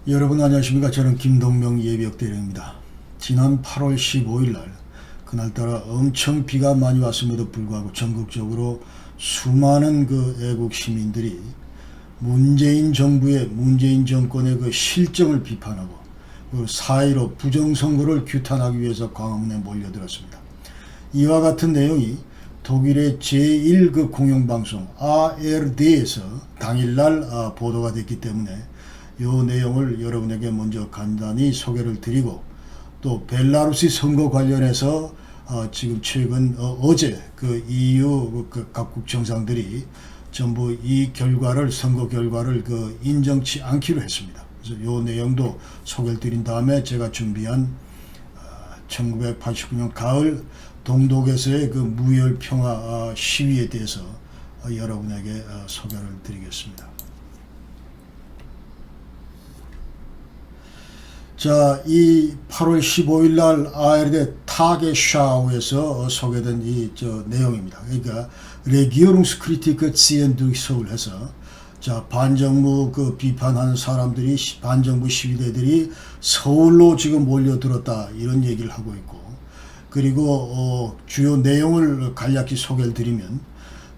여러분 안녕하십니까. 저는 김동명 예비역대령입니다. 지난 8월 15일 날 그날따라 엄청 비가 많이 왔음에도 불구하고 전국적으로 수많은 애국 시민들이 문재인 정부의 문재인 정권의 실정을 비판하고 4.15 부정선거를 규탄하기 위해서 광화문에 몰려들었습니다. 이와 같은 내용이 독일의 제1 공영방송 ARD에서 당일날 보도가 됐기 때문에 이 내용을 여러분에게 먼저 간단히 소개를 드리고, 또 벨라루스 선거 관련해서 지금 최근 어제 EU 각국 정상들이 전부 이 결과를, 선거 결과를 인정치 않기로 했습니다. 그래서 이 내용도 소개를 드린 다음에 제가 준비한 1989년 가을 동독에서의 무혈평화 시위에 대해서 여러분에게 소개를 드리겠습니다. 자, 이 8월 15일 날 ARD 타게샤우에서 소개된 이 내용입니다. 그러니까 Regierungskritik ziehen durch Seoul 해서, 자, 반정부 비판하는 사람들이, 반정부 시위대들이 서울로 지금 몰려들었다, 이런 얘기를 하고 있고, 그리고 주요 내용을 간략히 소개를 드리면,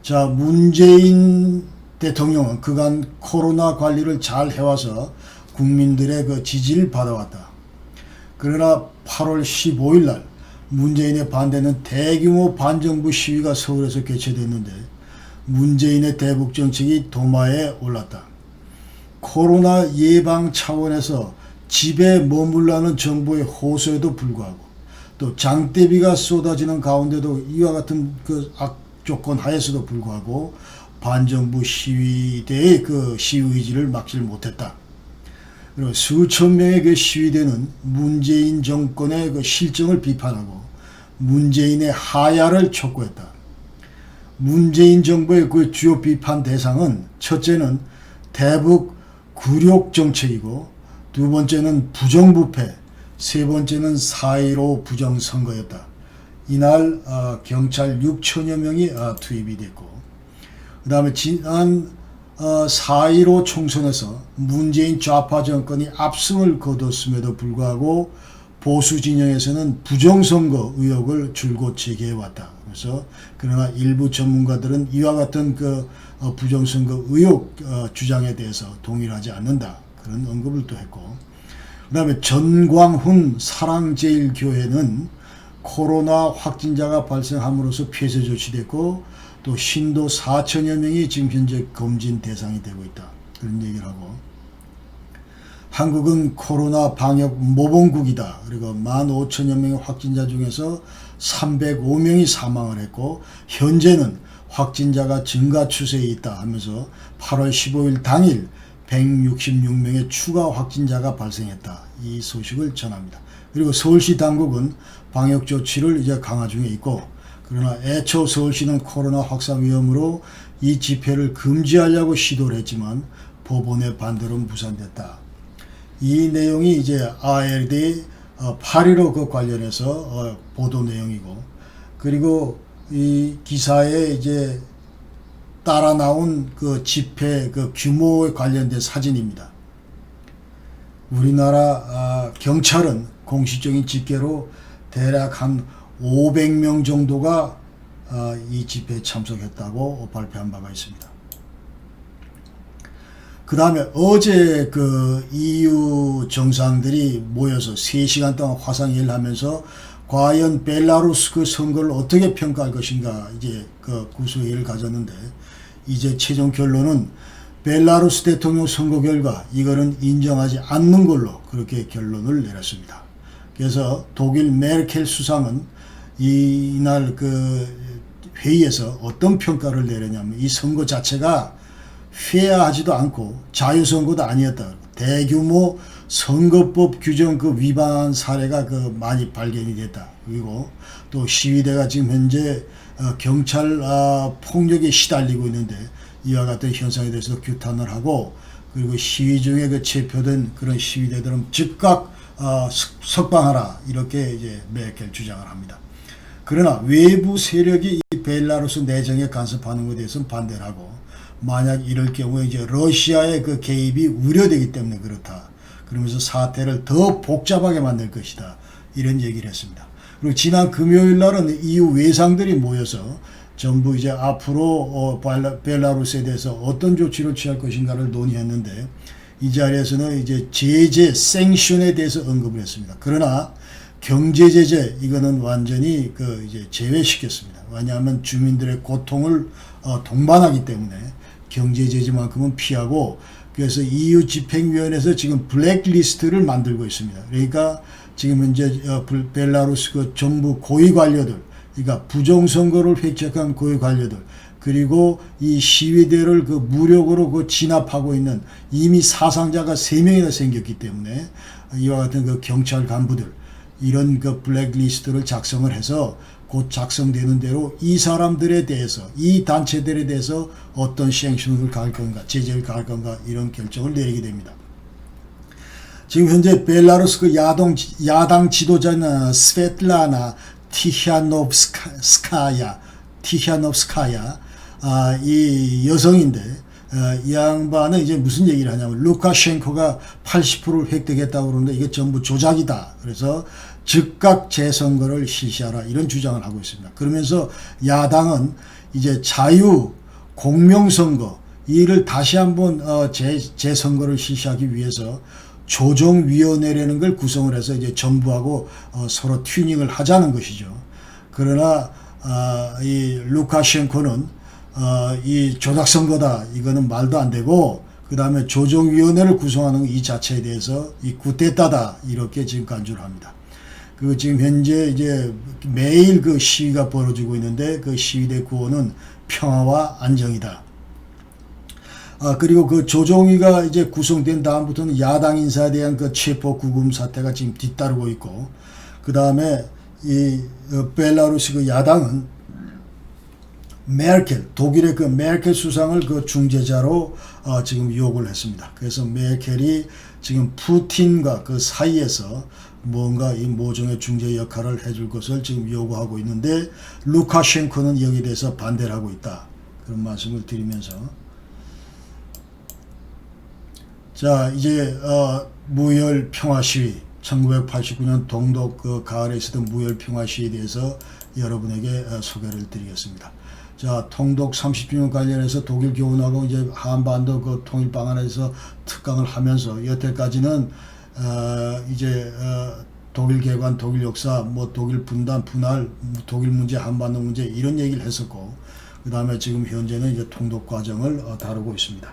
자, 문재인 대통령은 그간 코로나 관리를 잘 해와서 국민들의 지지를 받아왔다. 그러나 8월 15일 날 문재인의 반대는 대규모 반정부 시위가 서울에서 개최됐는데 문재인의 대북 정책이 도마에 올랐다. 코로나 예방 차원에서 집에 머물라는 정부의 호소에도 불구하고, 또 장대비가 쏟아지는 가운데도 이와 같은 악조건 하에서도 불구하고 반정부 시위대의 시위 의지를 막지 못했다. 그리고 수천 명의 시위대는 문재인 정권의 실정을 비판하고 문재인의 하야를 촉구했다. 문재인 정부의 주요 비판 대상은, 첫째는 대북 굴욕 정책이고, 두 번째는 부정부패, 세 번째는 4.15 부정선거였다. 이날 경찰 6천여 명이 투입이 됐고, 그 다음에 지난 4.15 총선에서 문재인 좌파 정권이 압승을 거뒀음에도 불구하고 보수 진영에서는 부정선거 의혹을 줄곧 제기해왔다. 그래서 그러나 일부 전문가들은 이와 같은 부정선거 의혹 주장에 대해서 동일하지 않는다, 그런 언급을 또 했고, 그 다음에 전광훈 사랑제일교회는 코로나 확진자가 발생함으로써 폐쇄 조치됐고, 또 신도 4천여 명이 지금 현재 검진 대상이 되고 있다, 그런 얘기를 하고, 한국은 코로나 방역 모범국이다. 그리고 15,000여 명의 확진자 중에서 305명이 사망을 했고 현재는 확진자가 증가 추세에 있다 하면서 8월 15일 당일 166명의 추가 확진자가 발생했다, 이 소식을 전합니다. 그리고 서울시 당국은 방역 조치를 이제 강화 중에 있고, 그러나 애초 서울시는 코로나 확산 위험으로 이 집회를 금지하려고 시도를 했지만 법원의 반대로 무산됐다. 이 내용이 이제 ARD 8.15 관련해서 보도 내용이고, 그리고 이 기사에 이제 따라 나온 집회 규모에 관련된 사진입니다. 우리나라 경찰은 공식적인 집계로 대략 한 500명 정도가 이 집회에 참석했다고 발표한 바가 있습니다. 그 다음에 어제 EU 정상들이 모여서 3시간 동안 화상회의를 하면서 과연 벨라루스 선거를 어떻게 평가할 것인가, 이제 구수회의를 가졌는데, 이제 최종 결론은 벨라루스 대통령 선거 결과 이거는 인정하지 않는 걸로 그렇게 결론을 내렸습니다. 그래서 독일 메르켈 수상은 이날 회의에서 어떤 평가를 내렸냐면, 이 선거 자체가 페어하지도 않고 자유선거도 아니었다. 대규모 선거법 규정 위반 사례가 많이 발견이 됐다. 그리고 또 시위대가 지금 현재 경찰 폭력에 시달리고 있는데 이와 같은 현상에 대해서 규탄을 하고, 그리고 시위 중에 체포된 그런 시위대들은 즉각 석방하라, 이렇게 이제 메르켈 주장을 합니다. 그러나 외부 세력이 이 벨라루스 내정에 간섭하는 것에 대해서는 반대를 하고, 만약 이럴 경우에 이제 러시아의 개입이 우려되기 때문에 그렇다. 그러면서 사태를 더 복잡하게 만들 것이다. 이런 얘기를 했습니다. 그리고 지난 금요일 날은 EU 외상들이 모여서 전부 이제 앞으로 벨라루스에 대해서 어떤 조치를 취할 것인가를 논의했는데, 이 자리에서는 이제 제재, 생션에 대해서 언급을 했습니다. 그러나 경제 제재 이거는 완전히 이제 제외시켰습니다. 왜냐하면 주민들의 고통을 동반하기 때문에 경제 제재만큼은 피하고, 그래서 EU 집행위원회에서 지금 블랙리스트를 만들고 있습니다. 그러니까 지금 현재 벨라루스 그 정부 고위 관료들, 그러니까 부정선거를 획책한 고위 관료들, 그리고 이 시위대를 무력으로 진압하고 있는 이미 사상자가 3명이나 생겼기 때문에 이와 같은 경찰 간부들, 이런 블랙리스트를 작성을 해서 곧 작성되는 대로 이 사람들에 대해서, 이 단체들에 대해서 어떤 생션을 가할 건가, 제재를 가할 건가, 이런 결정을 내리게 됩니다. 지금 현재 벨라루스 야당 지도자는 스베틀라나 티히아노브스카야, 이 여성인데, 이 양반은 이제 무슨 얘기를 하냐면, 루카셴코가 80%를 획득했다고 그러는데 이게 전부 조작이다. 그래서 즉각 재선거를 실시하라, 이런 주장을 하고 있습니다. 그러면서 야당은 이제 자유 공명선거, 이를 다시 한번 재선거를 실시하기 위해서 조정위원회라는 걸 구성을 해서 이제 정부하고 서로 튜닝을 하자는 것이죠. 그러나 이 루카셴코는 이 조작선거다, 이거는 말도 안 되고, 그 다음에 조정위원회를 구성하는 이 자체에 대해서 이 쿠데타다, 이렇게 지금 간주를 합니다. 그리고 지금 현재 이제 매일 시위가 벌어지고 있는데, 그 시위대 구호는 평화와 안정이다. 그리고 조정위가 이제 구성된 다음부터는 야당 인사에 대한 체포 구금 사태가 지금 뒤따르고 있고, 그 다음에 이 벨라루스 야당은 메르켈, 독일의 메르켈 수상을 중재자로 지금 요구를 했습니다. 그래서 메르켈이 지금 푸틴과 사이에서 뭔가 이 모종의 중재 역할을 해줄 것을 지금 요구하고 있는데, 루카셴코는 여기에 대해서 반대를 하고 있다. 그런 말씀을 드리면서, 자, 이제 무혈 평화 시위, 1989년 동독 가을에 있었던 무혈 평화 시위에 대해서 여러분에게 소개를 드리겠습니다. 자, 통독 30주년 관련해서 독일 교훈하고 이제 한반도 통일 방안에서 특강을 하면서, 여태까지는 이제 독일 개관, 독일 역사, 독일 분단, 분할, 독일 문제, 한반도 문제, 이런 얘기를 했었고, 그 다음에 지금 현재는 이제 통독 과정을 다루고 있습니다.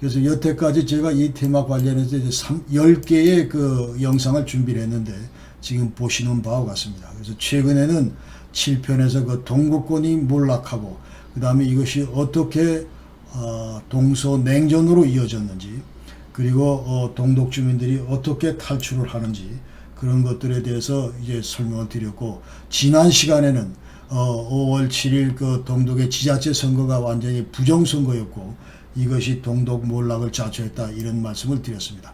그래서 여태까지 제가 이 테마 관련해서 이제 10개의 영상을 준비를 했는데, 지금 보시는 바와 같습니다. 그래서 최근에는 7편에서 동구권이 몰락하고, 그 다음에 이것이 어떻게 동서냉전으로 이어졌는지, 그리고 동독 주민들이 어떻게 탈출을 하는지, 그런 것들에 대해서 이제 설명을 드렸고, 지난 시간에는 5월 7일 동독의 지자체 선거가 완전히 부정선거였고, 이것이 동독 몰락을 자초했다, 이런 말씀을 드렸습니다.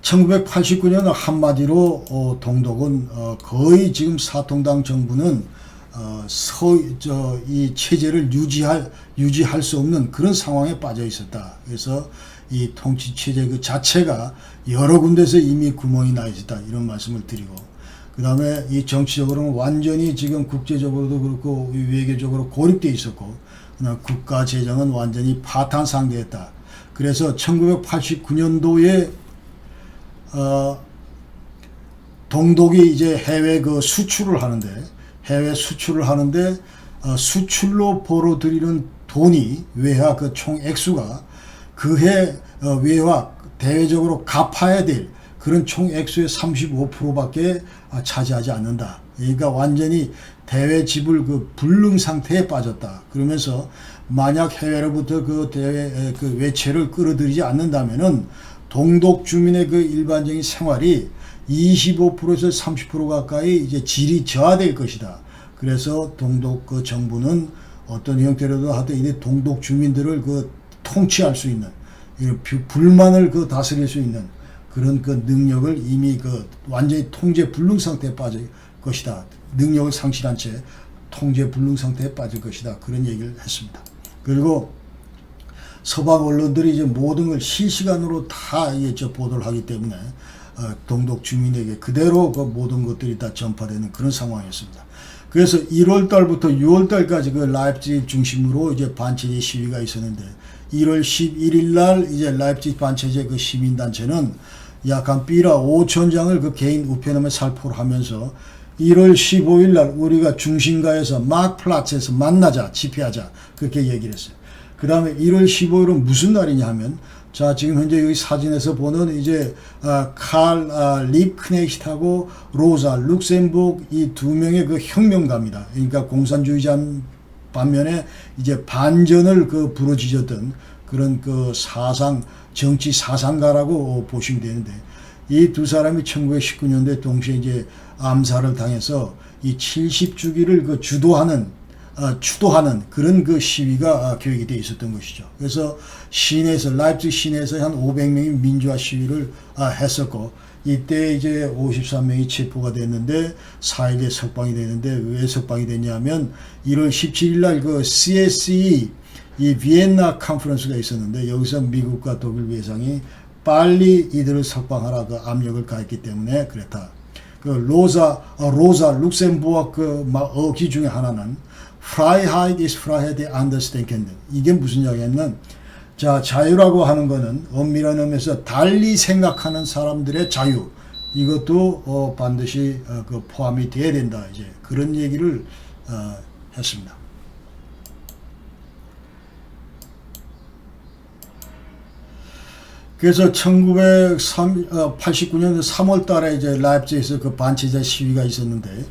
1989년 한마디로 동독은 거의 지금 사통당 정부는 이 체제를 유지할 수 없는 그런 상황에 빠져 있었다. 그래서 이 통치 체제 자체가 여러 군데서 이미 구멍이 나 있었다, 이런 말씀을 드리고, 그 다음에 이 정치적으로는 완전히 지금 국제적으로도 그렇고 외교적으로 고립되어 있었고, 국가 재정은 완전히 파탄 상태였다. 그래서 1989년도에 동독이 이제 해외 수출을 하는데, 수출로 벌어들이는 돈이, 외화 총 액수가 그해 외화 대외적으로 갚아야 될 그런 총 액수의 35%밖에 차지하지 않는다. 그러니까 완전히 대외 지불 불능 상태에 빠졌다. 그러면서 만약 해외로부터 대외 외채를 끌어들이지 않는다면은 동독 주민의 일반적인 생활이 25%에서 30% 가까이 이제 질이 저하될 것이다. 그래서 동독 정부는 어떤 형태로도 하여튼 이 동독 주민들을 통치할 수 있는, 불만을 다스릴 수 있는 그런 능력을 이미 완전히 통제 불능 상태에 빠질 것이다. 능력을 상실한 채 통제 불능 상태에 빠질 것이다. 그런 얘기를 했습니다. 그리고 서방 언론들이 이제 모든 걸 실시간으로 다 보도를 하기 때문에 동독 주민에게 그대로 그 모든 것들이 다 전파되는 그런 상황이었습니다. 그래서 1월 달부터 6월 달까지 그 라이프치히 중심으로 이제 반체제 시위가 있었는데 1월 11일 날 이제 라이프치히 반체제 그 시민단체는 약 한 삐라 5천 장을 그 개인 우편함에 살포를 하면서 1월 15일 날 우리가 중심가에서 마크플라츠에서 만나자, 집회하자 그렇게 얘기를 했어요. 그 다음에 1월 15일은 무슨 날이냐 하면 자 지금 현재 여기 사진에서 보는 이제 칼 립크네히트하고 로자 룩셈부르크 이 두 명의 그 혁명가입니다. 그러니까 공산주의자 반면에 이제 반전을 그 부르짖었던 그런 그 정치 사상가라고 보시면 되는데 이 두 사람이 1919년도에 동시에 이제 암살을 당해서 이 70주기를 그 추도하는 그런 그 시위가 계획이 되어 있었던 것이죠. 그래서 라이프치히 시내에서 한 500명이 민주화 시위를 했었고 이때 이제 53명이 체포가 됐는데 4일에 석방이 되는데 왜 석방이 됐냐면 1월 17일 날 그 CSE 이 비엔나 컨퍼런스가 있었는데 여기서 미국과 독일 외상이 빨리 이들을 석방하라 그 압력을 가했기 때문에 그랬다. 그 로자 룩셈부르크 그 어기 중에 하나는 Freiheit ist Freiheit der Andersdenkenden. 이게 무슨 이야기냐면 자 자유라고 하는 거는 엄밀한 의미에서 달리 생각하는 사람들의 자유 이것도 반드시 그 포함이 돼야 된다. 이제 그런 얘기를 했습니다. 그래서 1989년 3월 달에 이제 라이프치히에서 그 반체제 시위가 있었는데,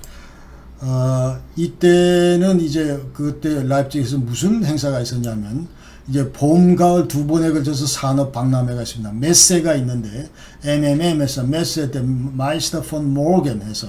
이때는 이제 그때 라이프치히에서 무슨 행사가 있었냐면, 이제 봄, 가을 두 번에 걸쳐서 산업 박람회가 있습니다. 메세가 있는데, MMM에서 메세 때 마이스터 폰 모르겐 해서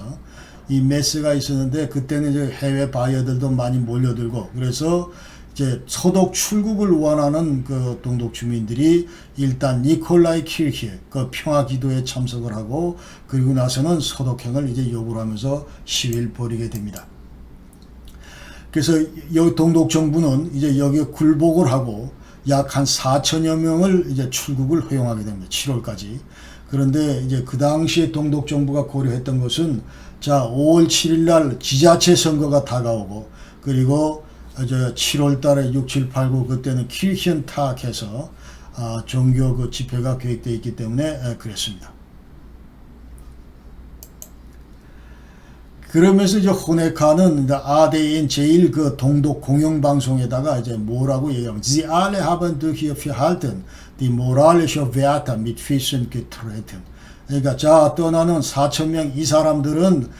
이 메세가 있었는데, 그때는 이제 해외 바이어들도 많이 몰려들고, 그래서 이제 소독 출국을 원하는 그 동독 주민들이 일단 니콜라이 키르히에 그 평화 기도에 참석을 하고 그리고 나서는 소독행을 이제 요구를 하면서 시위를 벌이게 됩니다. 그래서 여기 동독 정부는 이제 여기에 굴복을 하고 약 한 4천여 명을 이제 출국을 허용하게 됩니다. 7월까지. 그런데 이제 그 당시에 동독 정부가 고려했던 것은 자 5월 7일 날 지자체 선거가 다가오고 그리고 이제 7월 달에 6, 7, 8, 9 그때는 키르히엔 타악해서 종교 그 집회가 계획되어 있기 때문에 그랬습니다. 그러면서 이제 호네카는 아데인 제일 그 동독 공영방송에다가 이제 뭐라고 얘기하면 Sie alle haben durch ihr Verhalten die moralische Werte mit Füßen getreten. 그러니까 자 떠나는 4,000명 이 사람들은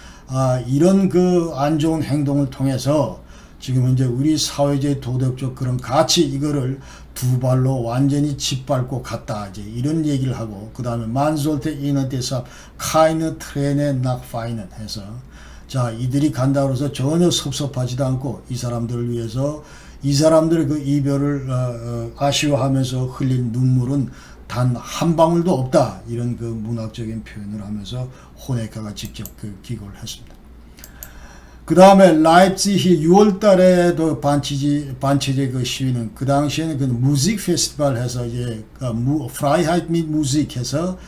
이런 그 안 좋은 행동을 통해서 지금 현재 우리 사회주의 도덕적 그런 가치 이거를 두 발로 완전히 짓밟고 갔다 이제 이런 얘기를 하고 그 다음에 Man sollte ihnen deshalb keine Träne nachweinen 해서 자 이들이 간다고 해서 전혀 섭섭하지도 않고 이 사람들을 위해서 이 사람들의 그 이별을 아쉬워하면서 흘린 눈물은 단 한 방울도 없다 이런 그 문학적인 표현을 하면서 호네카가 직접 그 기고를 했습니다. 그 다음에 라이프치히 6월 달에도 반체제 그 시위는 그 당시에는 그 무직 페스티벌 해서 이제 프라이하이트 및 무직 해서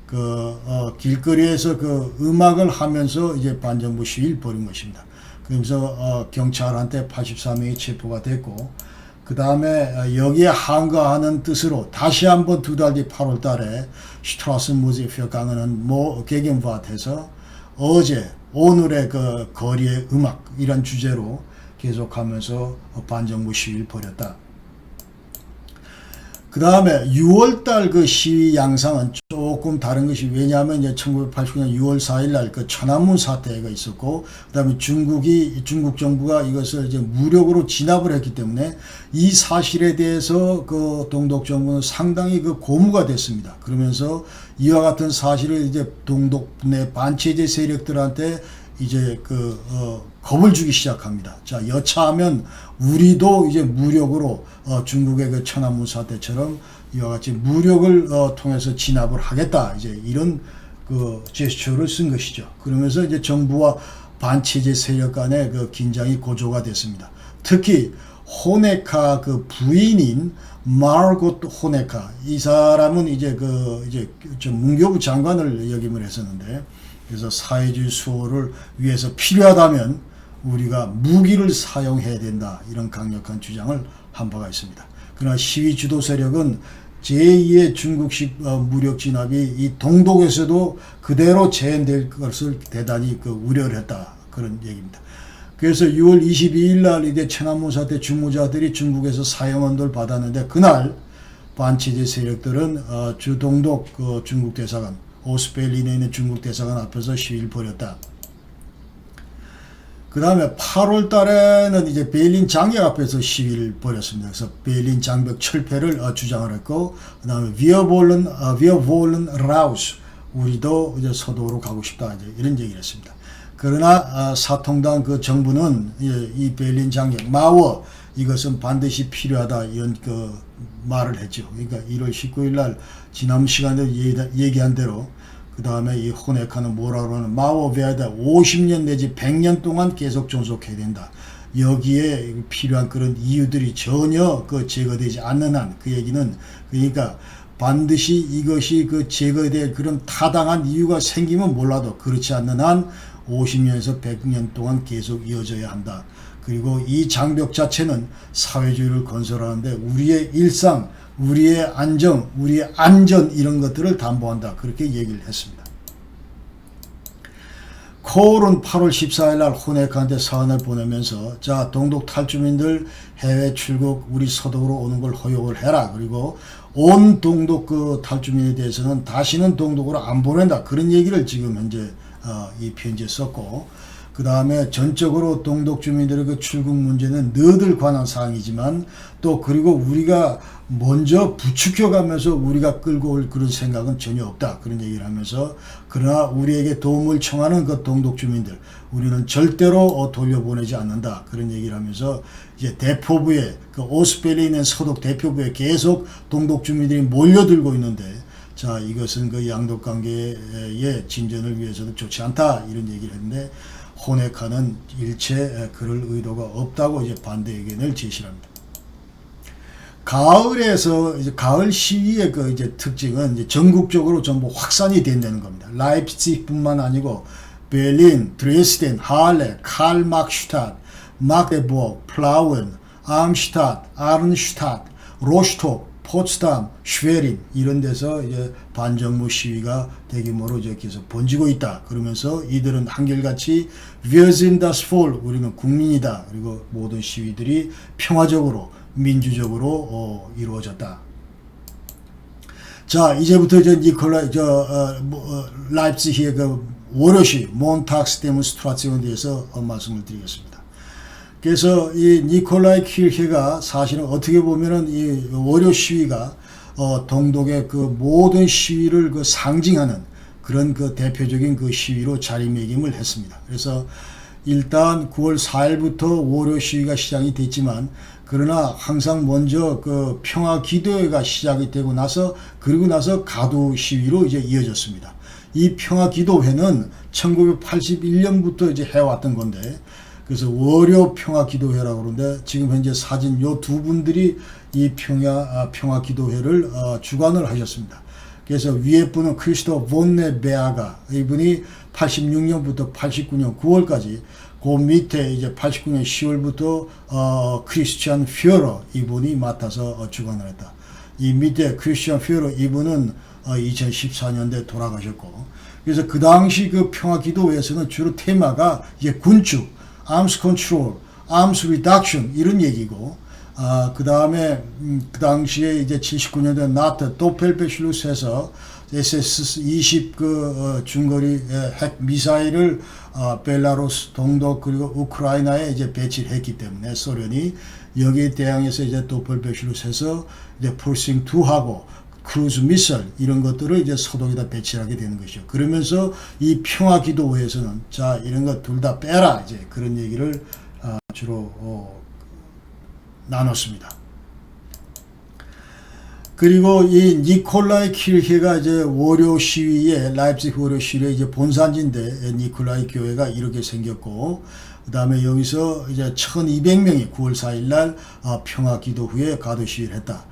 그 길거리에서 그 음악을 하면서 이제 반정부 시위를 벌인 것입니다. 그러면서 경찰한테 84명이 체포가 됐고 그 다음에 여기에 항거하는 뜻으로 다시 한번 두 달 뒤 8월 달에 슈트라스 무직 für 모 게겐바트에서 어제 오늘의 그 거리의 음악 이런 주제로 계속하면서 반정부 시위를 벌였다. 그 다음에 6월달 그 시위 양상은 조금 다른 것이 왜냐하면 이제 1989년 6월 4일 날 그 천안문 사태가 있었고 그 다음에 중국 정부가 이것을 이제 무력으로 진압을 했기 때문에 이 사실에 대해서 그 동독 정부는 상당히 그 고무가 됐습니다. 그러면서 이와 같은 사실을 이제 동독 내 반체제 세력들한테 이제 그 겁을 주기 시작합니다. 자 여차하면 우리도 이제 무력으로 중국의 그 천안문 사태처럼 이와 같이 무력을 통해서 진압을 하겠다. 이제 이런 그 제스처를 쓴 것이죠. 그러면서 이제 정부와 반체제 세력 간의 그 긴장이 고조가 됐습니다. 특히 호네카 그 부인인 마르고 호네카 이 사람은 이제 문교부 장관을 역임을 했었는데 그래서 사회주의 수호를 위해서 필요하다면 우리가 무기를 사용해야 된다 이런 강력한 주장을 한 바가 있습니다. 그러나 시위 주도 세력은 제2의 중국식 무력 진압이 이 동독에서도 그대로 재현될 것을 대단히 우려를 했다 그런 얘기입니다. 그래서 6월 22일 날 이제 천안문 사태 주무자들이 중국에서 사형언도를 받았는데 그날 반체제 세력들은 주동독 중국 대사관 오스베린에 있는 중국 대사관 앞에서 시위를 벌였다. 그 다음에 8월 달에는 이제 베를린 장벽 앞에서 시위를 벌였습니다. 그래서 베를린 장벽 철폐를 주장을 했고, 그 다음에 Wir wollen raus. 우리도 이제 서도로 가고 싶다. 이제 이런 얘기를 했습니다. 그러나 사통당 그 정부는 이 베를린 장벽 마워 이것은 반드시 필요하다 이런 말을 했죠. 그러니까 1월 19일 날 지난 시간에 얘기한 대로 그 다음에 이 호네카는 뭐라고 하는 마오베아다 50년 내지 100년 동안 계속 존속해야 된다. 여기에 필요한 그런 이유들이 전혀 제거되지 않는 한 그 얘기는 그러니까 반드시 이것이 제거될 그런 타당한 이유가 생기면 몰라도 그렇지 않는 한 50년에서 100년 동안 계속 이어져야 한다. 그리고 이 장벽 자체는 사회주의를 건설하는데 우리의 일상, 우리의 안정, 우리의 안전 이런 것들을 담보한다. 그렇게 얘기를 했습니다. 코올은 8월 14일 날 호네카한테 사안을 보내면서 자 동독 탈주민들 해외 출국 우리 서독으로 오는 걸 허용을 해라. 그리고 온 동독 탈주민에 대해서는 다시는 동독으로 안 보낸다. 그런 얘기를 지금 현재 이 편지에 썼고 그 다음에 전적으로 동독 주민들의 출국 문제는 너들 관한 사항이지만 또 그리고 우리가 먼저 부추겨가면서 우리가 끌고 올 그런 생각은 전혀 없다. 그런 얘기를 하면서 그러나 우리에게 도움을 청하는 동독 주민들 우리는 절대로 돌려보내지 않는다. 그런 얘기를 하면서 이제 대표부에 오스베린의 서독 대표부에 계속 동독 주민들이 몰려들고 있는데 자 이것은 양독 관계의 진전을 위해서는 좋지 않다. 이런 얘기를 했는데 호네카는 일체 그럴 의도가 없다고 이제 반대 의견을 제시합니다. 가을에서 이제 가을 시위의 이제 특징은 이제 전국적으로 전부 확산이 된다는 겁니다. 라이프치히뿐만 아니고 베를린, 드레스덴, 할레, 칼막슈타트, 마그데부르크, 플라우엔, 암슈타트, 아른슈타트, 로스톡, 포츠담, 슈베린 이런 데서 이제 반정부 시위가 대규모로 이제 계속 번지고 있다. 그러면서 이들은 한결같이 Wir sind das Volk, 우리는 국민이다. 그리고 모든 시위들이 평화적으로 민주적으로 이루어졌다. 자 이제부터 이제 니콜라이 라이프치히의 월요시 몬탁스 데몬스트라티온에 대해서 말씀을 드리겠습니다. 그래서 이 니콜라이 키르케가 사실은 어떻게 보면은 이 월요 시위가 동독의 모든 시위를 상징하는 그런 대표적인 시위로 자리매김을 했습니다. 그래서 일단 9월 4일부터 월요 시위가 시작이 됐지만 그러나 항상 먼저 평화 기도회가 시작이 되고 나서 그리고 나서 가두 시위로 이제 이어졌습니다. 이 평화 기도회는 1981년부터 이제 해왔던 건데 그래서 월요 평화 기도회라고 그러는데 지금 현재 사진 요 두 분들이 이 평화 기도회를 주관을 하셨습니다. 그래서 위에 분은 크리스토 본네 베아가 이분이 86년부터 89년 9월까지 그 밑에 이제 89년 10월부터 크리스티안 퓨어러 이분이 맡아서 주관을 했다. 이 밑에 크리스티안 퓨어러 이분은 2014년대 돌아가셨고 그래서 그 당시 평화 기도회에서는 주로 테마가 이제 군축, arms control, arms reduction 이런 얘기고 그 다음에 그 당시에 이제 79년대 나토 도펠베슐루스에서 SS-20 중거리 핵 미사일을 벨라루스, 동독 그리고 우크라이나에 이제 배치를 했기 때문에 소련이 여기에 대항해서 이제 도펠베슐루스에서 이제 폴싱 2하고 크루즈 미사일 이런 것들을 이제 서독에다 배치하게 되는 것이죠. 그러면서 이 평화 기도회에서는 자 이런 것 둘 다 빼라 이제 그런 얘기를 주로 나눴습니다. 그리고 이 니콜라이 키르케가 이제 월요 시위에 라이프치히 월요 시위의 이제 본산지인데 니콜라이 교회가 이렇게 생겼고 그 다음에 여기서 이제 1200명이 9월 4일 날 평화 기도 후에 가두 시위를 했다.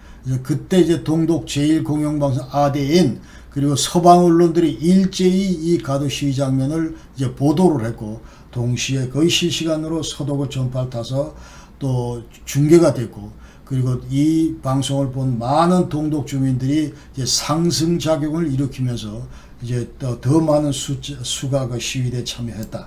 그때 이제 동독 제1공영방송 ADN 그리고 서방 언론들이 일제히 이 가도 시위 장면을 이제 보도를 했고, 동시에 거의 실시간으로 서독을 전파를 타서 또 중계가 됐고, 그리고 이 방송을 본 많은 동독 주민들이 이제 상승작용을 일으키면서 이제 더 많은 수가 그 시위대에 참여했다,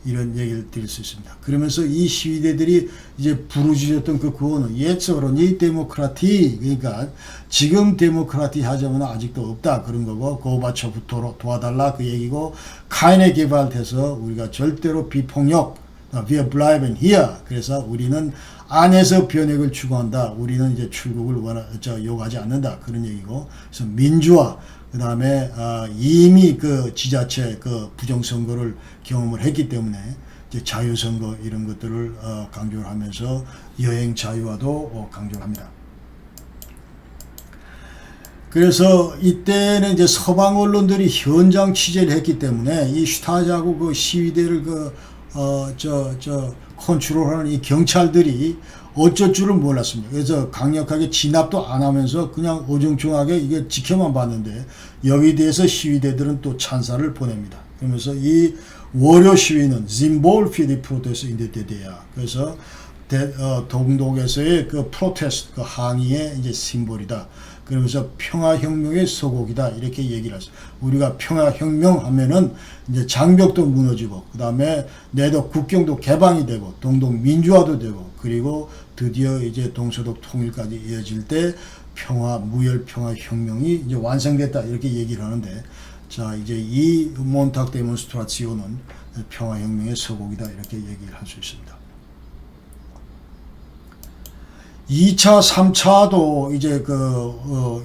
이런 얘기를 드릴 수 있습니다. 그러면서 이 시위대들이 이제 부르짖었던 그 구호는 예처로니 데모크라티, 그러니까 지금 데모크라티 하자면 아직도 없다, 그런 거고, 고바초프 도와달라 그 얘기고, 카인에 개발돼서 우리가 절대로 비폭력, wir bleiben hier, 그래서 우리는 안에서 변혁을 추구한다, 우리는 이제 출국을 요구하지 않는다, 그런 얘기고, 그래서 민주화, 그 다음에 이미 그 지자체 그 부정선거를 경험을 했기 때문에 이제 자유선거 이런 것들을 강조를 하면서 여행 자유화도 강조를 합니다. 그래서 이때는 이제 서방 언론들이 현장 취재를 했기 때문에 이 슈타자고 그 시위대를 컨트롤하는 이 경찰들이 어쩔 줄을 몰랐습니다. 그래서 강력하게 진압도 안 하면서 그냥 어중충하게 이게 지켜만 봤는데, 여기에 대해서 시위대들은 또 찬사를 보냅니다. 그러면서 이 월요 시위는 짐볼 피디 프로테스트 인데데데야. 그래서 동독에서의 그 프로테스트, 그 항의의 이제 심볼이다. 그러면서 평화혁명의 서곡이다, 이렇게 얘기를 하죠. 우리가 평화혁명 하면은 이제 장벽도 무너지고, 그 다음에 내도 국경도 개방이 되고, 동독 민주화도 되고, 그리고 드디어 이제 동서독 통일까지 이어질 때 무혈 평화혁명이 이제 완성됐다, 이렇게 얘기를 하는데, 자, 이제 이 몬탁 데몬스트라치오는 평화혁명의 서곡이다, 이렇게 얘기를 할 수 있습니다. 2차, 3차도 이제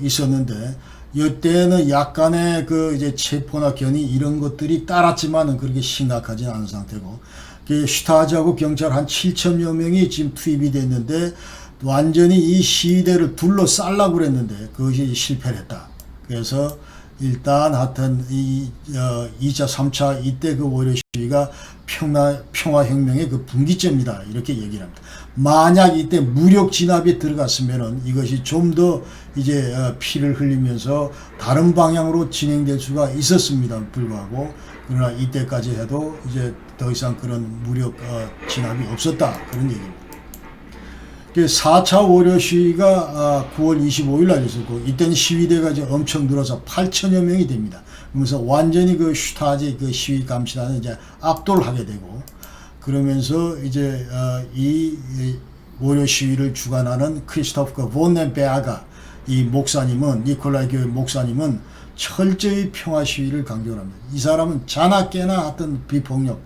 있었는데, 이때는 약간의 이제 체포나 견이 이런 것들이 따랐지만은 그렇게 심각하지 않은 상태고, 슈타하자고 경찰 한 7천여 명이 지금 투입이 됐는데, 완전히 이 시위대를 둘러싸려고 그랬는데, 그것이 실패를 했다. 그래서 일단 하여튼 2차, 3차 이때 그 월요 시위가 평화혁명의 그 분기점이다, 이렇게 얘기를 합니다. 만약 이때 무력 진압이 들어갔으면은 이것이 좀 더 이제 피를 흘리면서 다른 방향으로 진행될 수가 있었습니다. 불구하고, 그러나 이때까지 해도 이제 더 이상 그런 무력 진압이 없었다, 그런 얘기입니다. 4차 월요 시위가 9월 25일 날 있었고, 이때는 시위대가 이제 엄청 늘어서 8천여 명이 됩니다. 그러면서 완전히 그 슈타지 그 시위 감시단을 이제 압도를 하게 되고, 그러면서 이제 이 월요 시위를 주관하는 크리스토프 본넨베아가, 이 목사님은, 니콜라이 교회 목사님은 철저히 평화 시위를 강조합니다. 이 사람은 자나 깨나 하여튼 비폭력,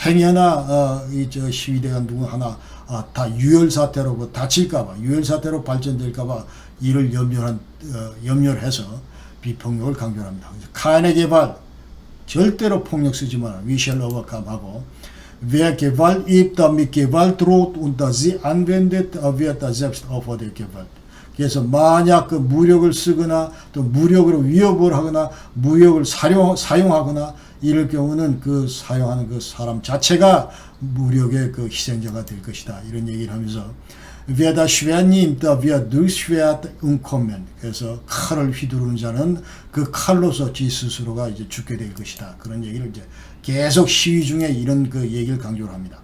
행여나 시위대가 누구 하나 다 유혈 사태로 다칠까봐, 유혈 사태로 발전될까봐 이를 염려를 해서 비폭력을 강조합니다. 카인의 개발, 절대로 폭력 쓰지 마라, we shall overcome 하고, wer Gewalt übt, damit Gewalt droht und sie anwendet, wird selbst Opfer der Gewalt. 그래서 만약 그 무력을 쓰거나 또 무력으로 위협을 하거나 무력을 사용하거나 이럴 경우는 그 사용하는 그 사람 자체가 무력의 그 희생자가 될 것이다, 이런 얘기를 하면서, wer das Schwert nimmt, wird durchs Schwert umkommen. 그래서 칼을 휘두르는 자는 그 칼로서 지 스스로가 이제 죽게 될 것이다, 그런 얘기를 이제 계속 시위 중에 이런 그 얘기를 강조를 합니다.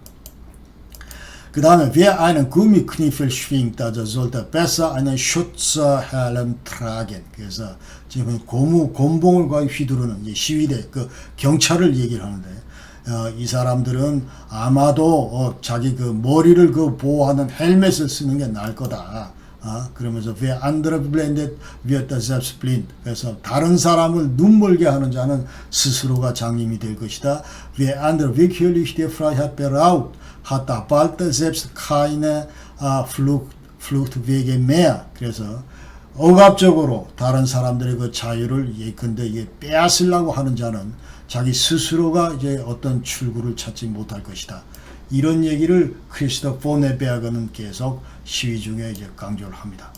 그 다음에 wer einen Gummikniffel schwingt, also sollte besser einen Schutzhelm tragen. 그래서 지금 곤봉을 거의 휘두르는 이제 시위대 그 경찰을 얘기를 하는데, 이 사람들은 아마도 자기 그 머리를 그 보호하는 헬멧을 쓰는 게 나을 거다. 그러면서 wer andere blendet, wird selbst blind. 그래서 다른 사람을 눈멀게 하는 자는 스스로가 장님이 될 것이다. wer andere willkürlich die Freiheit beraubt, hat bald selbst keine Fluchtwege mehr. 그래서 억압적으로 다른 사람들의 그 자유를 예컨대 이게 빼앗으려고 하는 자는 자기 스스로가 이제 어떤 출구를 찾지 못할 것이다, 이런 얘기를 크리스토프 본넨베아는 계속 시위 중에 이제 강조를 합니다.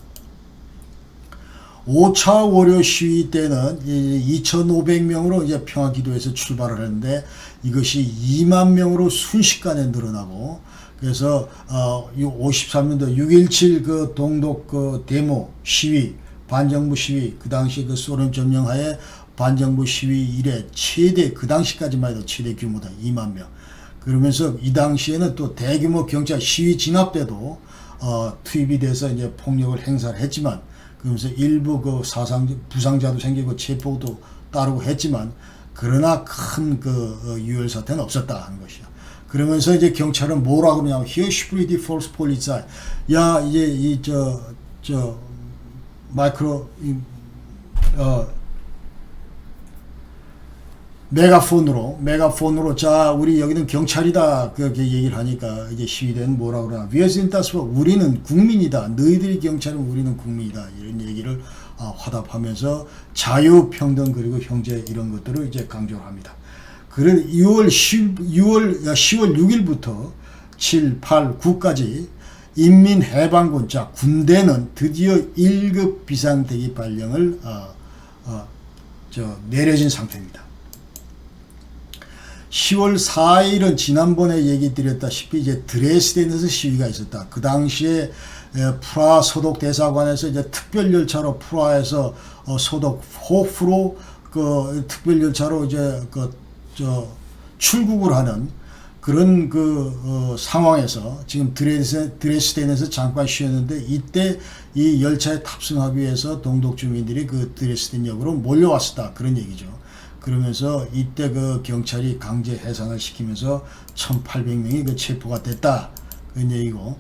5차 월요 시위 때는 2,500명으로 이제 평화기도에서 출발을 했는데, 이것이 2만 명으로 순식간에 늘어나고, 그래서 53년도 6.17 그 동독 그 데모 시위, 반정부 시위, 그 당시 그 소련 점령하에 반정부 시위 이래 최대, 그 당시까지만 해도 최대 규모다. 2만 명. 그러면서 이 당시에는 또 대규모 경찰 시위 진압 때도 투입이 돼서 이제 폭력을 행사를 했지만, 그러면서 일부 그 부상자도 생기고 체포도 따르고 했지만, 그러나 큰 그 유혈 사태는 없었다 하는 것이요. 그러면서 이제 경찰은 뭐라 그러냐면, Here spread false police. 야, 이제 마이크로 메가폰으로 자, 우리 여기는 경찰이다, 그렇게 얘기를 하니까 이제 시위대는 뭐라 그러나, 우리는 국민이다, 너희들이 경찰은 우리는 국민이다, 이런 얘기를 화답하면서 자유, 평등, 그리고 형제, 이런 것들을 이제 강조를 합니다. 그래서 10월 6일부터 7, 8, 9까지 인민해방군, 자, 군대는 드디어 1급 비상대기 발령을 내려진 상태입니다. 10월 4일은 지난번에 얘기 드렸다시피 이제 드레스덴에서 시위가 있었다. 그 당시에 프라하 소독 대사관에서 이제 특별 열차로 프라하에서 소독 호프로 그 특별 열차로 이제 출국을 하는 그런 상황에서 지금 드레스덴에서 잠깐 쉬었는데, 이때 이 열차에 탑승하기 위해서 동독 주민들이 그 드레스덴역으로 몰려왔었다, 그런 얘기죠. 그러면서 이때 그 경찰이 강제 해산을 시키면서 1,800명이 그 체포가 됐다, 그런 얘기고,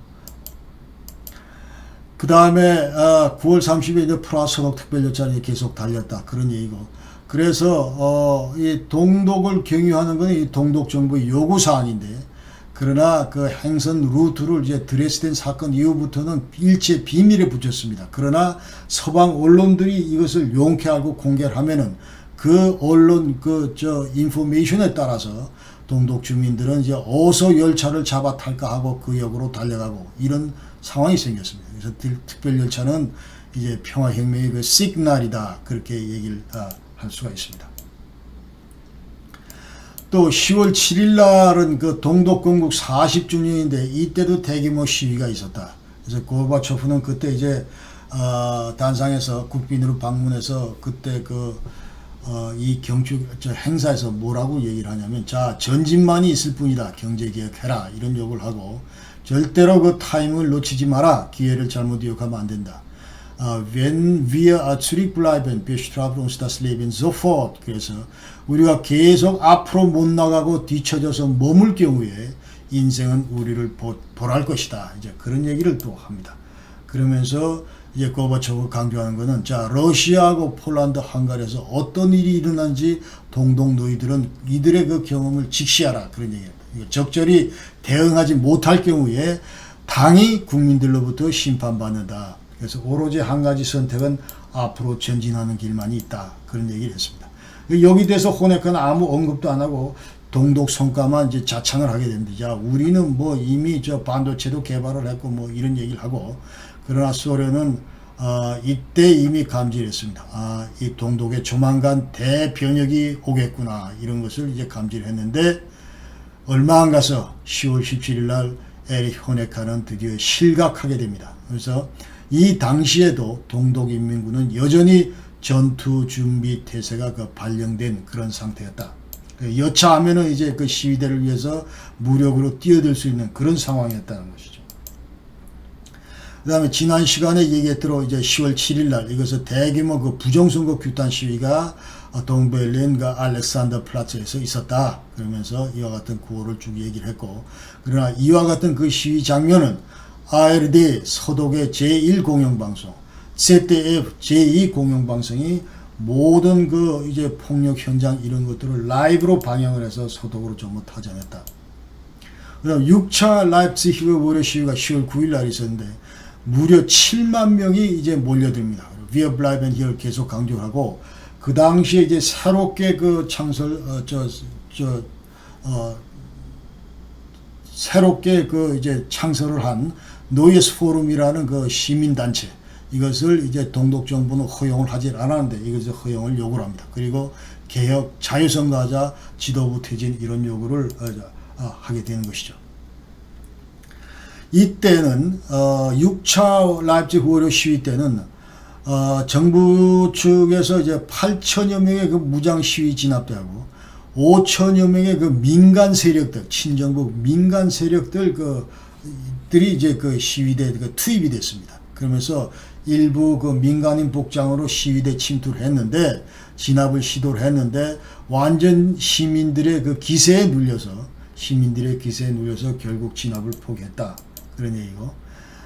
그 다음에 9월 30일 이제 프라하 소독 특별열차는 계속 달렸다, 그런 얘기고. 그래서 이 동독을 경유하는 것은 이 동독 정부의 요구 사항인데, 그러나 그 행선 루트를 이제 드레스덴 사건 이후부터는 일체 비밀에 붙였습니다. 그러나 서방 언론들이 이것을 용케 알고 공개를 하면은 그 언론 인포메이션에 따라서 동독 주민들은 이제 어서 열차를 잡아 탈까 하고 그 역으로 달려가고, 이런 상황이 생겼습니다. 그래서 특별 열차는 이제 평화혁명의 그 시그널이다, 그렇게 얘기를 할 수가 있습니다. 또 10월 7일 날은 그 동독 건국 40주년인데 이때도 대규모 시위가 있었다. 그래서 고르바초프는 그때 이제 단상에서 국빈으로 방문해서 그때 이 행사에서 뭐라고 얘기를 하냐면, 자, 전진만이 있을 뿐이다, 경제개혁해라, 이런 욕을 하고, 절대로 그 타이밍을 놓치지 마라, 기회를 잘못 이용하면 안 된다. Wenn wir zurückbleiben, bestrafen uns das Leben sofort. 그래서 우리가 계속 앞으로 못 나가고 뒤처져서 머물 경우에 인생은 우리를 벌할 것이다, 이제 그런 얘기를 또 합니다. 그러면서 이제 고르바초프가 강조하는 것은, 자, 러시아하고 폴란드, 헝가리에서 어떤 일이 일어난지 동독 너희들은 이들의 그 경험을 직시하라, 그런 얘기입니다. 적절히 대응하지 못할 경우에 당이 국민들로부터 심판받는다. 그래서 오로지 한 가지 선택은 앞으로 전진하는 길만이 있다, 그런 얘기를 했습니다. 여기 대해서 호네카는 아무 언급도 안 하고 동독 성과만 이제 자창을 하게 됩니다. 자, 우리는 뭐 이미 반도체도 개발을 했고 뭐 이런 얘기를 하고, 그러나 소련은 이때 이미 감지를 했습니다. 이 동독에 조만간 대변혁이 오겠구나, 이런 것을 이제 감지를 했는데, 얼마 안 가서 10월 17일 날 에릭 호네카는 드디어 실각하게 됩니다. 그래서 이 당시에도 동독인민군은 여전히 전투 준비 태세가 발령된 그런 상태였다. 여차하면은 이제 그 시위대를 위해서 무력으로 뛰어들 수 있는 그런 상황이었다는 것이죠. 그 다음에 지난 시간에 얘기했대로 이제 10월 7일 날 이것은 대규모 그 부정선거 규탄 시위가 동베를린 알렉산더 플라츠에서 있었다, 그러면서 이와 같은 구호를 쭉 얘기를 했고, 그러나 이와 같은 그 시위 장면은 ARD 서독의 제1공영방송, ZDF 제2공영방송이 모든 그 이제 폭력 현장 이런 것들을 라이브로 방영을 해서 서독으로 전부 타전했다. 그 다음 6차 라이프치히 월요 시위가 10월 9일 날 있었는데 무려 7만 명이 이제 몰려듭니다. Wir bleiben hier 계속 강조하고, 그 당시에 이제 새롭게 그 새롭게 그 이제 창설을 한 노예스 포럼이라는 그 시민단체, 이것을 이제 동독 정부는 허용을 하지 않았는데 이것을 허용을 요구를 합니다. 그리고 개혁, 자유선거하자, 지도부 퇴진, 이런 요구를 하게 되는 것이죠. 이때는 6차 라이프치히 월요 시위 때는 정부 측에서 이제 8천여 명의 그 무장 시위 진압대하고 5천여 명의 그 민간 세력들, 친정부 민간 세력들 들이 이제 그 시위대에 투입이 됐습니다. 그러면서 일부 그 민간인 복장으로 시위대 침투를 했는데, 진압을 시도를 했는데 완전 시민들의 기세에 눌려서 결국 진압을 포기했다, 그런 얘기고.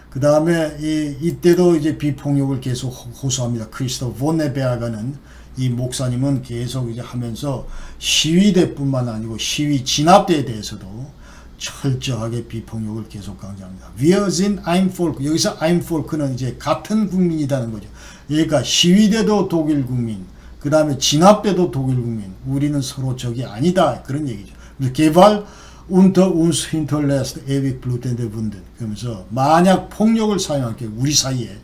그 다음에 이때도 이제 비폭력을 계속 호소합니다. 크리스토 본네베아가는 이 목사님은 계속 이제 하면서 시위대뿐만 아니고 시위 진압대에 대해서도 철저하게 비폭력을 계속 강조합니다. Wir sind ein Volk. 여기서 ein Volk는 이제 같은 국민이라는 거죠. 그러니까 시위대도 독일 국민, 그 다음에 진압대도 독일 국민, 우리는 서로 적이 아니다, 그런 얘기죠. Gewalt unter uns hinterlässt ewig blutende Wunden. 그러면서 만약 폭력을 사용할 경우, 우리 사이에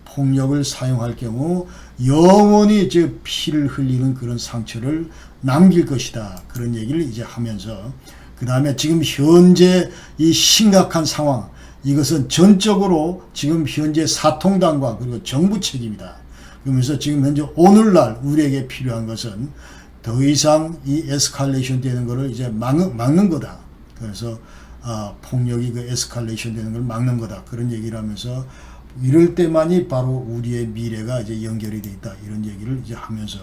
폭력을 사용할 경우 영원히 이제 피를 흘리는 그런 상처를 남길 것이다, 그런 얘기를 이제 하면서, 그 다음에 지금 현재 이 심각한 상황, 이것은 전적으로 지금 현재 사통당과 그리고 정부 책임이다. 그러면서 지금 현재 오늘날 우리에게 필요한 것은 더 이상 이 에스컬레이션 되는 것을 이제 막는 거다. 그래서 폭력이 에스컬레이션 되는 걸 막는 거다, 그런 얘기를 하면서, 이럴 때만이 바로 우리의 미래가 이제 연결이 돼 있다, 이런 얘기를 이제 하면서,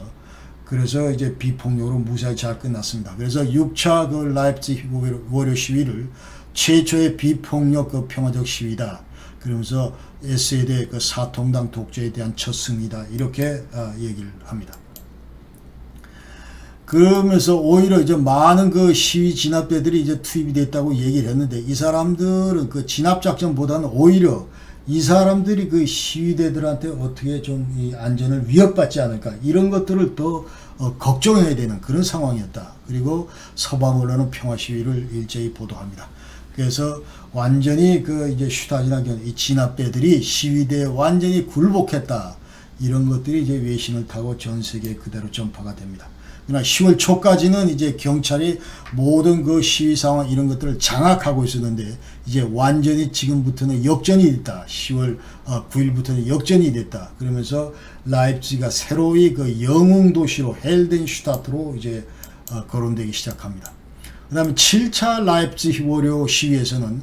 그래서 이제 비폭력으로 무사히 잘 끝났습니다. 그래서 6차 라이프치히 월요 시위를 최초의 비폭력 평화적 시위다, 그러면서 SED의 사통당 독재에 대한 첫 승리다, 이렇게 얘기를 합니다. 그러면서 오히려 이제 많은 시위 진압대들이 이제 투입이 됐다고 얘기를 했는데, 이 사람들은 진압 작전보다는 오히려 이 사람들이 시위대들한테 어떻게 좀 이 안전을 위협받지 않을까, 이런 것들을 더 걱정해야 되는 그런 상황이었다. 그리고 서방 언론은 평화 시위를 일제히 보도합니다. 그래서 완전히 이제 슈타진하게 이 진압대들이 시위대에 완전히 굴복했다, 이런 것들이 이제 외신을 타고 전 세계에 그대로 전파가 됩니다. 그러나 10월 초까지는 이제 경찰이 모든 시위 상황 이런 것들을 장악하고 있었는데, 이제 완전히 지금부터는 역전이 됐다. 10월 9일부터는 역전이 됐다. 그러면서 라이프치히가 새로이 영웅 도시로 헬덴슈타트로 이제 거론되기 시작합니다. 그 다음에 7차 라이프치히 월요 시위에서는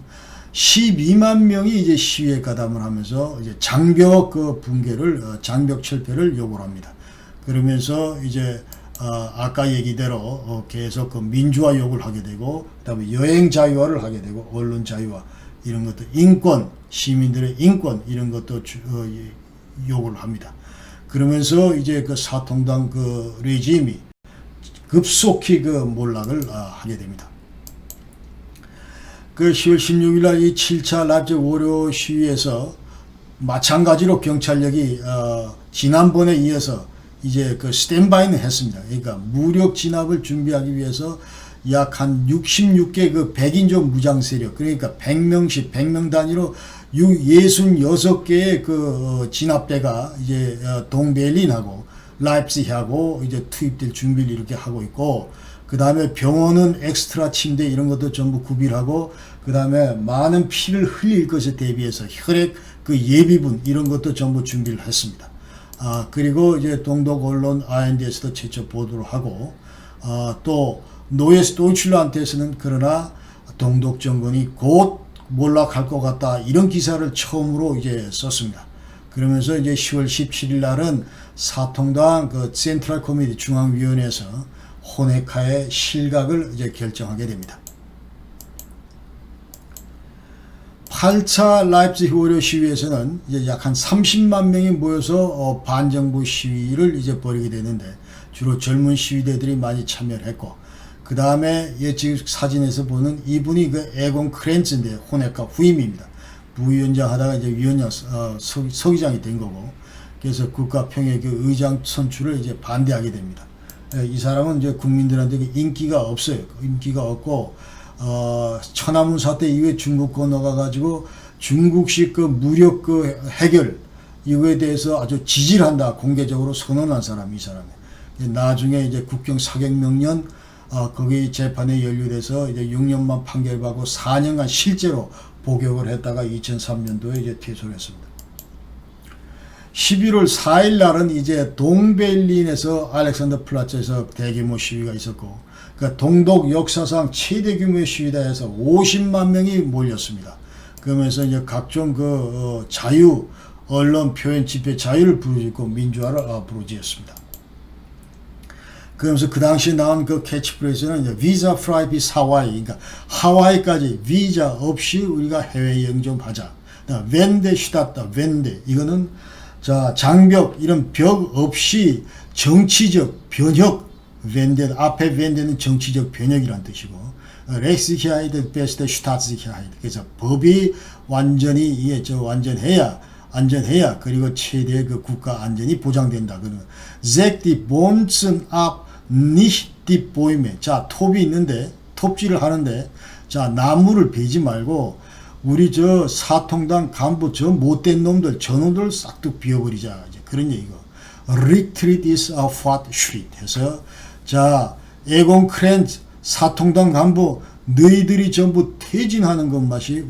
12만 명이 이제 시위에 가담을 하면서 이제 장벽 붕괴를, 장벽 철폐를 요구를 합니다. 그러면서 이제 아까 얘기대로 계속 민주화 요구를 하게 되고, 그 다음에 여행 자유화를 하게 되고, 언론 자유화, 이런 것도, 인권, 시민들의 인권, 이런 것도 요구를 합니다. 그러면서 이제 사통당 레짐이 급속히 몰락을 하게 됩니다. 10월 16일 날 이 7차 라이프치히 월요 시위에서 마찬가지로 경찰력이 지난번에 이어서 이제 스탠바이는 했습니다. 그러니까 무력 진압을 준비하기 위해서 약 한 66개 100인조 무장 세력, 그러니까 100명씩 100명 단위로 66개의 진압대가 이제 동베를린하고 라이프치히하고 이제 투입될 준비를 이렇게 하고 있고, 그 다음에 병원은 엑스트라 침대 이런 것도 전부 구비하고, 그 다음에 많은 피를 흘릴 것에 대비해서 혈액 예비분 이런 것도 전부 준비를 했습니다. 그리고 이제 동독 언론 ARD에서도 최초 보도를 하고, 또 노예스 도이칠란드에서는 그러나 동독 정권이 곧 몰락할 것 같다, 이런 기사를 처음으로 이제 썼습니다. 그러면서 이제 10월 17일 날은 사통당 센트럴 코미티 중앙위원회에서 호네카의 실각을 이제 결정하게 됩니다. 8차 라이프치히 월요 시위에서는 이제 약 한 30만 명이 모여서 반정부 시위를 이제 벌이게 되는데, 주로 젊은 시위대들이 많이 참여를 했고, 그 다음에 지금 사진에서 보는 이분이 에곤 크렌츠인데 호네카 후임입니다. 부위원장 하다가 이제 위원장 서기장이 된 거고, 그래서 국가평의 의장 선출을 이제 반대하게 됩니다. 이 사람은 이제 국민들한테 인기가 없어요. 인기가 없고, 천안문 사태 이후에 중국 건너가 가지고 중국식 무력 해결 이거에 대해서 아주 지지를 한다, 공개적으로 선언한 사람이 이 사람이에요. 나중에 이제 국경 사격 명령 거기 재판에 연루돼서 이제 6년만 판결받고 4년간 실제로 복역을 했다가 2003년도에 이제 퇴소를 했습니다. 11월 4일 날은 이제 동베를린에서 알렉산더 플라츠에서 대규모 시위가 있었고, 그러니까 동독 역사상 최대 규모의 시위다 해서 50만 명이 몰렸습니다. 그러면서 이제 각종 자유, 언론, 표현, 집회 자유를 부르짖고 민주화를 부르짖었습니다. 그러면서 그 당시 나온 그 캐치프레이즈는 이제 비자 프라이 비스 하와이, 그러니까 하와이까지 비자 없이 우리가 해외 여행 좀 하자. 웬데 시다다 웬데, 이거는 자 장벽, 이런 벽 없이 정치적 변혁, 웬데 앞에 웬데는 정치적 변혁이란 뜻이고, 렉시히하이드 베스트 슈타츠히하이드, 그래서 법이 완전히 안전해야 그리고 최대의 그 국가 안전이 보장된다. 그러면 잭디 본슨 앞 니히티 보이메, 자 톱이 있는데 톱질을 하는데 자 나무를 베지 말고 우리 저 사통당 간부 저 못된 놈들 저놈들 싹둑 비워버리자, 이제 그런 얘기고. Retreat is a what street 해서 자 에곤 크렌즈 사통당 간부 너희들이 전부 퇴진하는 것만이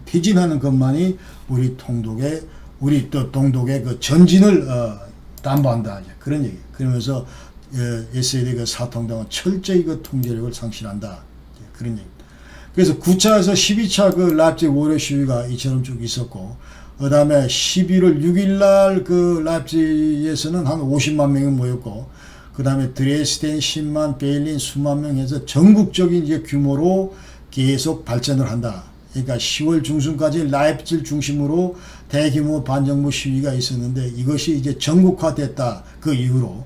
퇴진하는 것만이 우리 동독의 그 전진을 담보한다, 이제 그런 얘기. 그러면서 SAD 그 사통당은 철저히 그 통제력을 상실한다, 이제 그런 얘기. 그래서 9차에서 12차 그 라입지그 월요 시위가 이처럼 쭉 있었고, 그 다음에 11월 6일 날 그 라입지그에서는 한 50만 명이 모였고, 그 다음에 드레스덴 10만, 베를린 수만 명 해서 전국적인 이제 규모로 계속 발전을 한다. 그러니까 10월 중순까지 라입지를 중심으로 대규모 반정부 시위가 있었는데 이것이 이제 전국화됐다. 그 이후로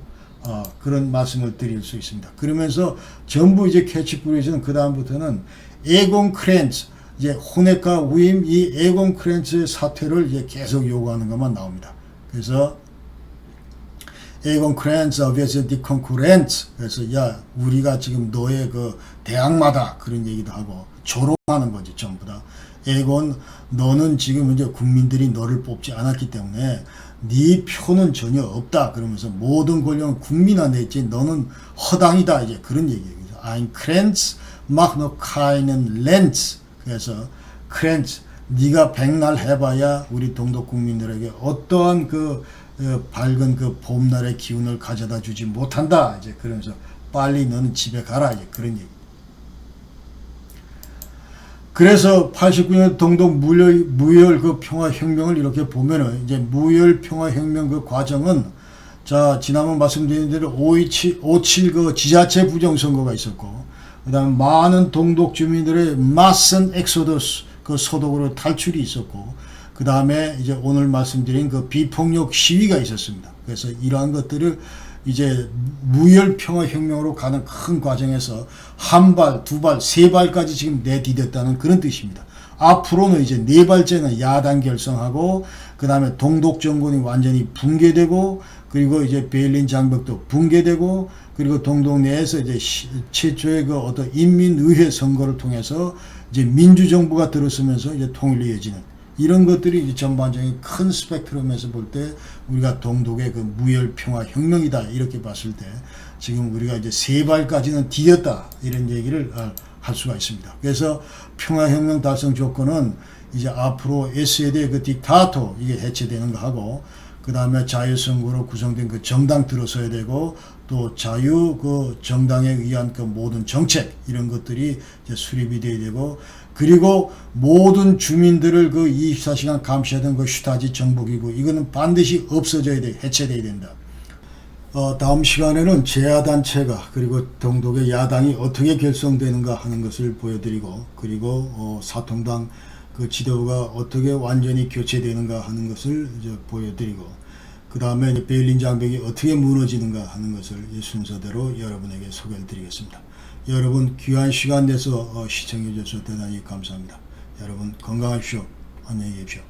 그런 말씀을 드릴 수 있습니다. 그러면서 전부 이제 캐치프레이즈는 그 다음부터는 에곤 크렌츠, 이제 호네카 위임 이 에곤 크렌츠의 사퇴를 이제 계속 요구하는 것만 나옵니다. 그래서 에곤 크렌츠 vs 디 컨쿠렌츠, 그래서 야 우리가 지금 너의 그 대항마다, 그런 얘기도 하고 조롱하는 거지 전부 다. 에곤 너는 지금 이제 국민들이 너를 뽑지 않았기 때문에 네 표는 전혀 없다. 그러면서 모든 권력은 국민한테 있지 너는 허당이다, 이제 그런 얘기예요. Ein Krenz macht noch keinen Lenz. 그래서 크렌츠 네가 백날 해봐야 우리 동독 국민들에게 어떠한 그 밝은 그 봄날의 기운을 가져다 주지 못한다. 이제 그러면서 빨리 너는 집에 가라, 이제 그런 얘기. 그래서 89년 동독 무혈 그 평화혁명을 이렇게 보면은 이제 무혈 평화혁명 그 과정은 자 지난번 말씀드린 대로 5.27 그 지자체 부정선거가 있었고, 그 다음에 많은 동독 주민들의 마슨 엑소더스 그 소독으로 탈출이 있었고, 그 다음에 이제 오늘 말씀드린 그 비폭력 시위가 있었습니다. 그래서 이러한 것들을 이제 무혈 평화혁명으로 가는 큰 과정에서 한 발, 두 발, 세 발까지 지금 내디뎠다는 그런 뜻입니다. 앞으로는 이제 네 발째는 야당 결성하고, 그 다음에 동독 정권이 완전히 붕괴되고, 그리고 이제 베를린 장벽도 붕괴되고, 그리고 동독 내에서 이제 최초의 그 어떤 인민의회 선거를 통해서 이제 민주정부가 들어서면서 이제 통일이 이어지는 이런 것들이 이제 전반적인 큰 스펙트럼에서 볼 때 우리가 동독의 그 무혈 평화 혁명이다 이렇게 봤을 때 지금 우리가 이제 세 발까지는 디뎠다 이런 얘기를 할 수가 있습니다. 그래서 평화혁명 달성 조건은 이제 앞으로 SAD의 그 딕타토 이게 해체되는 거 하고, 그 다음에 자유선거로 구성된 그 정당 들어서야 되고, 또 자유 그 정당에 의한 그 모든 정책 이런 것들이 이제 수립이 돼야 되고, 그리고 모든 주민들을 그 24시간 감시하던 그 슈타지 정보기구 이거는 반드시 없어져야 돼, 해체돼야 된다. 다음 시간에는 제야단체가 그리고 동독의 야당이 어떻게 결성되는가 하는 것을 보여드리고, 그리고 사통당 그 지도부가 어떻게 완전히 교체되는가 하는 것을 이제 보여드리고, 그 다음에 베를린 장벽이 어떻게 무너지는가 하는 것을 순서대로 여러분에게 소개를 드리겠습니다. 여러분 귀한 시간 내서 시청해 주셔서 대단히 감사합니다. 여러분 건강하십시오. 안녕히 계십시오.